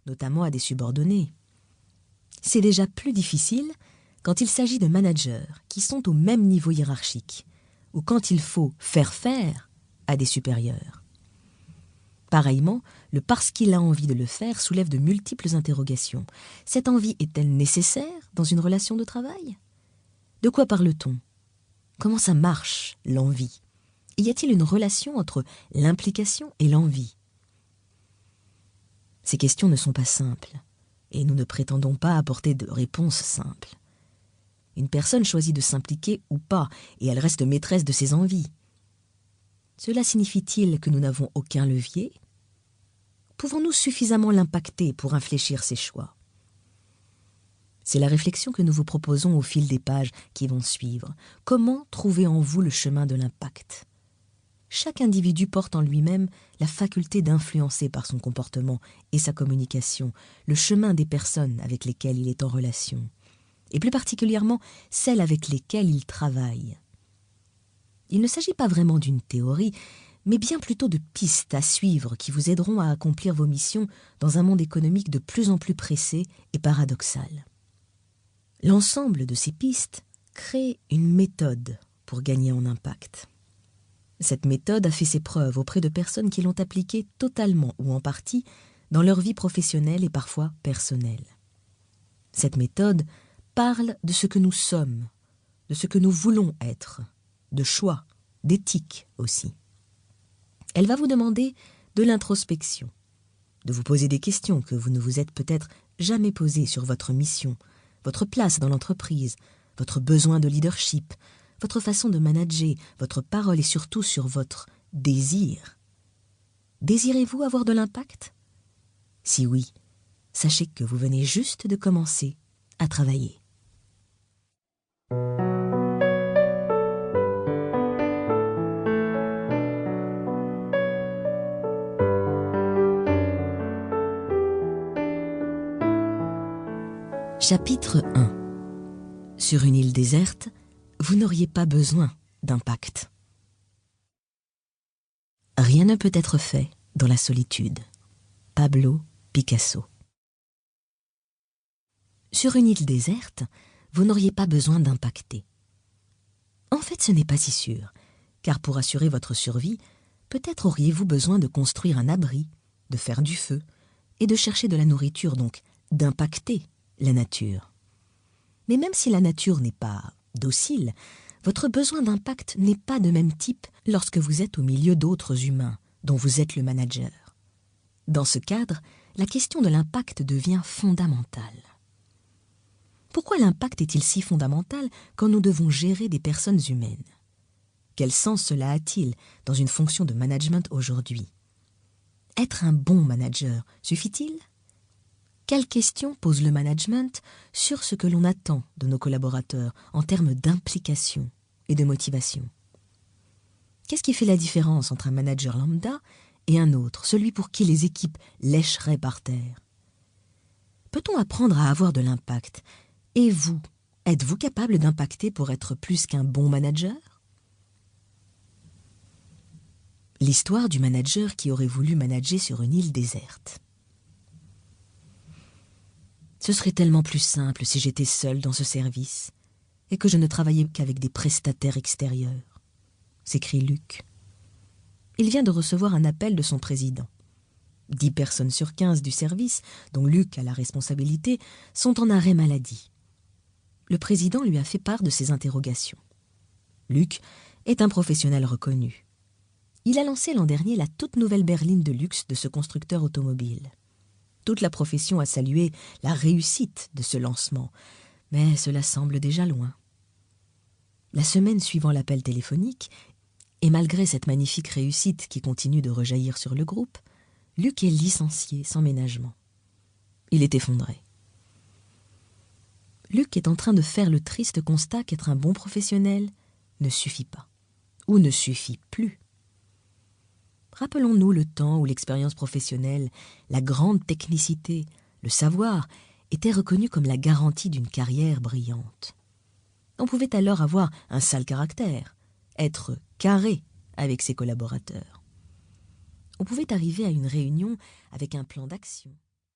notamment à des subordonnés. C'est déjà plus difficile quand il s'agit de managers qui sont au même niveau hiérarchique ou quand il faut faire faire à des supérieurs. Pareillement, le parce qu'il a envie de le faire soulève de multiples interrogations. Cette envie est-elle nécessaire dans une relation de travail? De quoi parle-t-on? Comment ça marche, l'envie? Y a-t-il une relation entre l'implication et l'envie? Ces questions ne sont pas simples, et nous ne prétendons pas apporter de réponses simples. Une personne choisit de s'impliquer ou pas, et elle reste maîtresse de ses envies. Cela signifie-t-il que nous n'avons aucun levier? Pouvons-nous suffisamment l'impacter pour infléchir ses choix? C'est la réflexion que nous vous proposons au fil des pages qui vont suivre. Comment trouver en vous le chemin de l'impact? Chaque individu porte en lui-même la faculté d'influencer par son comportement et sa communication le chemin des personnes avec lesquelles il est en relation, et plus particulièrement celles avec lesquelles il travaille. Il ne s'agit pas vraiment d'une théorie, mais bien plutôt de pistes à suivre qui vous aideront à accomplir vos missions dans un monde économique de plus en plus pressé et paradoxal. L'ensemble de ces pistes crée une méthode pour gagner en impact. Cette méthode a fait ses preuves auprès de personnes qui l'ont appliquée totalement ou en partie dans leur vie professionnelle et parfois personnelle. Cette méthode parle de ce que nous sommes, de ce que nous voulons être, de choix, d'éthique aussi. Elle va vous demander de l'introspection, de vous poser des questions que vous ne vous êtes peut-être jamais posées sur votre mission, votre place dans l'entreprise, votre besoin de leadership, votre façon de manager, votre parole et surtout sur votre désir. Désirez-vous avoir de l'impact? Si oui, sachez que vous venez juste de commencer à travailler. Chapitre 1. Sur une île déserte, vous n'auriez pas besoin d'impact. Rien ne peut être fait dans la solitude. Pablo Picasso. Sur une île déserte, vous n'auriez pas besoin d'impacter. En fait, ce n'est pas si sûr, car pour assurer votre survie, peut-être auriez-vous besoin de construire un abri, de faire du feu, et de chercher de la nourriture, donc d'impacter la nature. Mais même si la nature n'est pas docile, votre besoin d'impact n'est pas de même type lorsque vous êtes au milieu d'autres humains, dont vous êtes le manager. Dans ce cadre, la question de l'impact devient fondamentale. Pourquoi l'impact est-il si fondamental quand nous devons gérer des personnes humaines? Quel sens cela a-t-il dans une fonction de management aujourd'hui? Être un bon manager suffit-il? Quelles questions pose le management sur ce que l'on attend de nos collaborateurs en termes d'implication et de motivation? Qu'est-ce qui fait la différence entre un manager lambda et un autre, celui pour qui les équipes lècheraient par terre? Peut-on apprendre à avoir de l'impact? Et vous, êtes-vous capable d'impacter pour être plus qu'un bon manager? L'histoire du manager qui aurait voulu manager sur une île déserte. Ce serait tellement plus simple si j'étais seul dans ce service et que je ne travaillais qu'avec des prestataires extérieurs, s'écrie Luc. Il vient de recevoir un appel de son président. 10 personnes sur 15 du service, dont Luc a la responsabilité, sont en arrêt maladie. Le président lui a fait part de ses interrogations. Luc est un professionnel reconnu. Il a lancé l'an dernier la toute nouvelle berline de luxe de ce constructeur automobile. Toute la profession a salué la réussite de ce lancement, mais cela semble déjà loin. La semaine suivant l'appel téléphonique, et malgré cette magnifique réussite qui continue de rejaillir sur le groupe, Luc est licencié sans ménagement. Il est effondré. Luc est en train de faire le triste constat qu'être un bon professionnel ne suffit pas, ou ne suffit plus. Rappelons-nous le temps où l'expérience professionnelle, la grande technicité, le savoir étaient reconnus comme la garantie d'une carrière brillante. On pouvait alors avoir un sale caractère, être carré avec ses collaborateurs. On pouvait arriver à une réunion avec un plan d'action.